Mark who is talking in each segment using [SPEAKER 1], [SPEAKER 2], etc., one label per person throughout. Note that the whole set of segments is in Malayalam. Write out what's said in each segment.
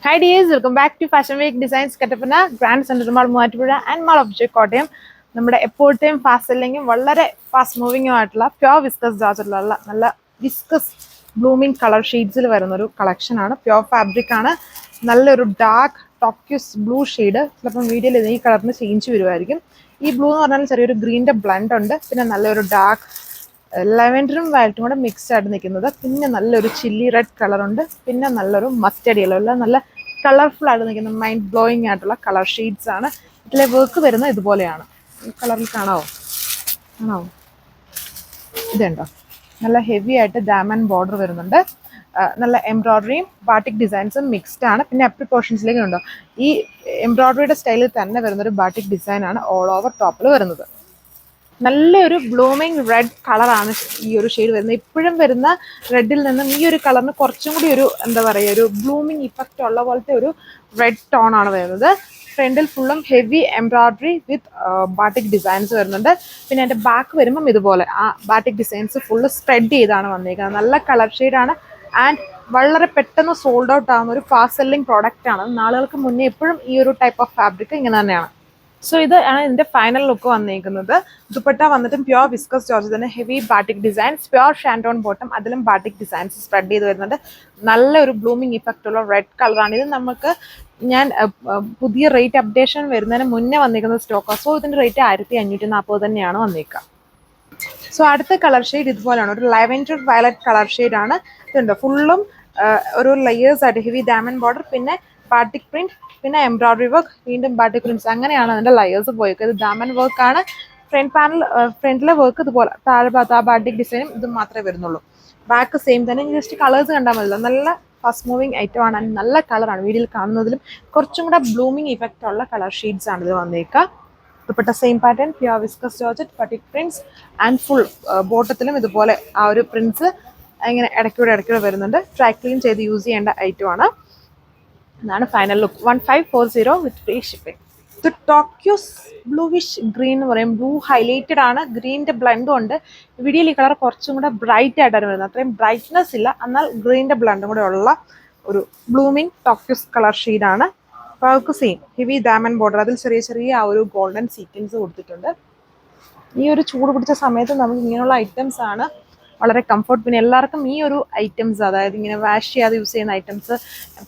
[SPEAKER 1] Hi dears, welcome back to Fashion Week Designs Kattapana, Grand Center Mall Moovattupuzha and Mall of J Kottayam. നമ്മുടെ എപ്പോഴത്തെയും ഫാസ്റ്റ് സെല്ലിങ്ങും വളരെ ഫാസ്റ്റ് മൂവിങ്ങും ആയിട്ടുള്ള പ്യോർ വിസ്കസ് ജോർജറ്റിലുള്ള നല്ല വിസ്കസ് ബ്ലൂമിങ് കളർ ഷെയ്ഡ്സിൽ വരുന്നൊരു കളക്ഷനാണ്. പ്യോർ ഫാബ്രിക് ആണ്. നല്ലൊരു ഡാർക്ക് ടോക്യൂസ് ബ്ലൂ ഷെയ്ഡ്. ചിലപ്പം വീഡിയോയിൽ ഈ കളറിന് ചേഞ്ച് വരുമായിരിക്കും. ഈ ബ്ലൂ എന്ന് പറഞ്ഞാൽ ചെറിയൊരു ഗ്രീൻ്റെ ബ്ലണ്ട് ഉണ്ട്. പിന്നെ നല്ലൊരു ഡാർക്ക് ലെവൻഡറും വയലറ്റും കൂടെ മിക്സ് ആയിട്ട് നിൽക്കുന്നത്. പിന്നെ നല്ലൊരു ചില്ലി റെഡ് കളറുണ്ട്. പിന്നെ നല്ലൊരു മസ്റ്റർഡ് യെല്ലോ. എല്ലാം നല്ല കളർഫുൾ ആയിട്ട് നിൽക്കുന്ന മൈൻഡ് ബ്ലോയിങ് ആയിട്ടുള്ള കളർ ഷെയ്ഡ്സ് ആണ്. ഇതിലെ വർക്ക് വരുന്നത് ഇതുപോലെയാണ്. ഈ കളറിൽ കാണാവോ? ഇതുണ്ടോ? നല്ല ഹെവി ആയിട്ട് ഡയമണ്ട് ബോർഡർ വരുന്നുണ്ട്. നല്ല എംബ്രോയ്ഡറിയും ബാട്ടിക് ഡിസൈൻസും മിക്സ്ഡ് ആണ്. പിന്നെ അപ്പർ പോർഷൻസിലേക്ക് ഉണ്ടോ, ഈ എംബ്രോയ്ഡറിയുടെ സ്റ്റൈലിൽ തന്നെ വരുന്നൊരു ബാട്ടിക് ഡിസൈനാണ് ഓൾ ഓവർ ടോപ്പിൽ വരുന്നത്. നല്ലൊരു ബ്ലൂമിങ് റെഡ് കളറാണ് ഈ ഒരു ഷെയ്ഡ് വരുന്നത്. ഇപ്പോഴും വരുന്ന റെഡിൽ നിന്നും ഈ ഒരു കളറിന് കുറച്ചും കൂടി ഒരു എന്താ പറയുക, ഒരു ബ്ലൂമിങ് ഇഫക്റ്റ് ഉള്ള പോലത്തെ ഒരു റെഡ് ടോൺ ആണ് വരുന്നത്. ഫ്രണ്ടിൽ ഫുള്ളും ഹെവി എംബ്രോയ്ഡറി വിത്ത് ബാട്ടിക് ഡിസൈൻസ് വരുന്നുണ്ട്. പിന്നെ എൻ്റെ ബാക്ക് വരുമ്പം ഇതുപോലെ ആ ബാട്ടിക് ഡിസൈൻസ് ഫുള്ള് സ്പ്രെഡ് ചെയ്താണ് വന്നിരിക്കുന്നത്. നല്ല കളർ ഷെയ്ഡാണ് ആൻഡ് വളരെ പെട്ടെന്ന് സോൾഡ് ഔട്ട് ആവുന്ന ഒരു ഫാസ്റ്റ് സെല്ലിംഗ് പ്രോഡക്റ്റ് ആണ്. നാളുകൾക്ക് മുന്നേ എപ്പോഴും ഈ ഒരു ടൈപ്പ് ഓഫ് ഫാബ്രിക് ഇങ്ങനെ തന്നെയാണ്. സോ ഇത് ആണ് ഇതിൻ്റെ ഫൈനൽ ലുക്ക് വന്നിരിക്കുന്നത്. ദുപ്പട്ട വന്നിട്ടും പ്യോർ വിസ്കസ് ജോർജ് തന്നെ heavy batik designs, pure shantoon bottom, അതിലും ബാട്ടിക് ഡിസൈൻസ് സ്പ്രെഡ് ചെയ്ത് വരുന്നുണ്ട്. നല്ലൊരു ബ്ലൂമിങ് ഇഫക്റ്റ് ഉള്ള റെഡ് കളറാണ് ഇത്. നമുക്ക് ഞാൻ പുതിയ റേറ്റ് അപ്ഡേഷൻ വരുന്നതിന് മുന്നേ വന്നിരിക്കുന്ന സ്റ്റോക്കാണ്. സോ ഇതിൻ്റെ റേറ്റ് 1540 തന്നെയാണ് വന്നിരിക്കുക. സോ അടുത്ത കളർ ഷെയ്ഡ് ഇതുപോലെയാണ്. ഒരു ലാവെൻഡർ വയലറ്റ് കളർ ഷെയ്ഡാണ്. ഇതുണ്ട് ഫുള്ളും ഒരു ലെയേഴ്സ് ആയിട്ട് ഹെവി ഡയമണ്ട് ബോർഡർ, പിന്നെ ബാട്ടിക് പ്രിന്റ്, പിന്നെ എംബ്രോയ്ഡറി വർക്ക്, വീണ്ടും ബാട്ടിക് പ്രിന്റ്സ്, അങ്ങനെയാണ് അതിൻ്റെ ലെയേഴ്സ് പോയിരിക്കുന്നത്. ഇത് ഡയമണ്ട് വർക്കാണ്. ഫ്രണ്ട് പാനൽ ഫ്രണ്ടിലെ വർക്ക് ഇതുപോലെ, താഴെ ഭാഗത്ത് ആ ബാട്ടിക് ഡിസൈനും ഇതും മാത്രമേ വരുന്നുള്ളൂ. ബാക്ക് സെയിം തന്നെ. ജസ്റ്റ് കളേഴ്സ് കണ്ടാൽ മതിയല്ലോ. നല്ല ഫാസ്റ്റ് മൂവിങ് ഐറ്റം ആണ്. നല്ല കളറാണ്. വീഡിയോയിൽ കാണുന്നതിലും കുറച്ചും കൂടെ ബ്ലൂമിങ് ഇഫക്റ്റ് ഉള്ള കളർ ഷെയ്ഡ്സ് ആണ് ഇത് വന്നേക്കുക. Dupatta same pattern, pure viscose georgette, batik prints and full ബോട്ടത്തിലും ഇതുപോലെ ആ ഒരു പ്രിന്റ്സ് ഇങ്ങനെ ഇടയ്ക്കൂടെ വരുന്നുണ്ട്. ഡ്രൈ ക്ലീൻ ചെയ്ത് യൂസ് ചെയ്യേണ്ട ഐറ്റം ആണ്. ഇതാണ് final look. 1540 with free shipping. ഇത് ടോക്യൂസ് ബ്ലൂവിഷ് ഗ്രീൻ എന്ന് പറയും. ബ്ലൂ ഹൈലൈറ്റഡ് ആണ്, ഗ്രീൻ്റെ ബ്ലണ്ടും ഉണ്ട്. വീഡിയോയിൽ ഈ കളർ കുറച്ചും കൂടെ ബ്രൈറ്റ് ആയിട്ടാണ് വരുന്നത്. അത്രയും ബ്രൈറ്റ്നെസ് ഇല്ല, എന്നാൽ ഗ്രീൻ്റെ ബ്ലണ്ടും കൂടെ ഉള്ള ഒരു ബ്ലൂമിങ് ടോക്യൂസ് കളർ ഷെയ്ഡാണ്. അപ്പോൾ അവർക്ക് സെയിം ഹെവി ഡയമണ്ട് ബോർഡർ, അതിൽ ചെറിയ ചെറിയ ആ ഒരു ഗോൾഡൻ സീക്വൻസ് കൊടുത്തിട്ടുണ്ട്. ഈ ഒരു ചൂട് പിടിച്ച സമയത്ത് നമുക്ക് ഇങ്ങനെയുള്ള ഐറ്റംസ് ആണ് വളരെ കംഫർട്ട്. പിന്നെ എല്ലാവർക്കും ഈ ഒരു ഐറ്റംസ്, അതായത് ഇങ്ങനെ വാഷ് ചെയ്യാതെ യൂസ് ചെയ്യുന്ന ഐറ്റംസ്,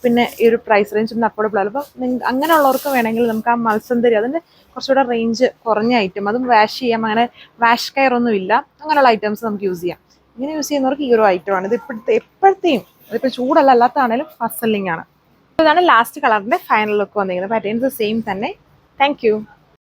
[SPEAKER 1] പിന്നെ ഈ ഒരു പ്രൈസ് റേഞ്ച് ഒന്ന് അഫോർഡബിൾ ആണ്. അപ്പോൾ അങ്ങനെയുള്ളവർക്ക് വേണമെങ്കിൽ നമുക്ക് ആ മത്സന്തരി, അതിൻ്റെ കുറച്ചുകൂടെ റേഞ്ച് കുറഞ്ഞ ഐറ്റം, അതും വാഷ് ചെയ്യാം. അങ്ങനെ വാഷ് കെയർ ഒന്നും ഇല്ല, അങ്ങനെയുള്ള ഐറ്റംസ് നമുക്ക് യൂസ് ചെയ്യാം. ഇങ്ങനെ യൂസ് ചെയ്യുന്നവർക്ക് ഈ ഒരു ഐറ്റമാണ്. ഇത് എപ്പോഴത്തെയും അതിപ്പോൾ ചൂടല്ല, അല്ലാത്തതാണേലും ഫാസ്റ്റ് സെല്ലിംഗ് ആണ്. ഇതാണ് ലാസ്റ്റ് കളറിൻ്റെ ഫൈനൽ ലുക്ക് വന്നിരിക്കുന്നത്. പാറ്റേൺസ് സെയിം തന്നെ. Thank you.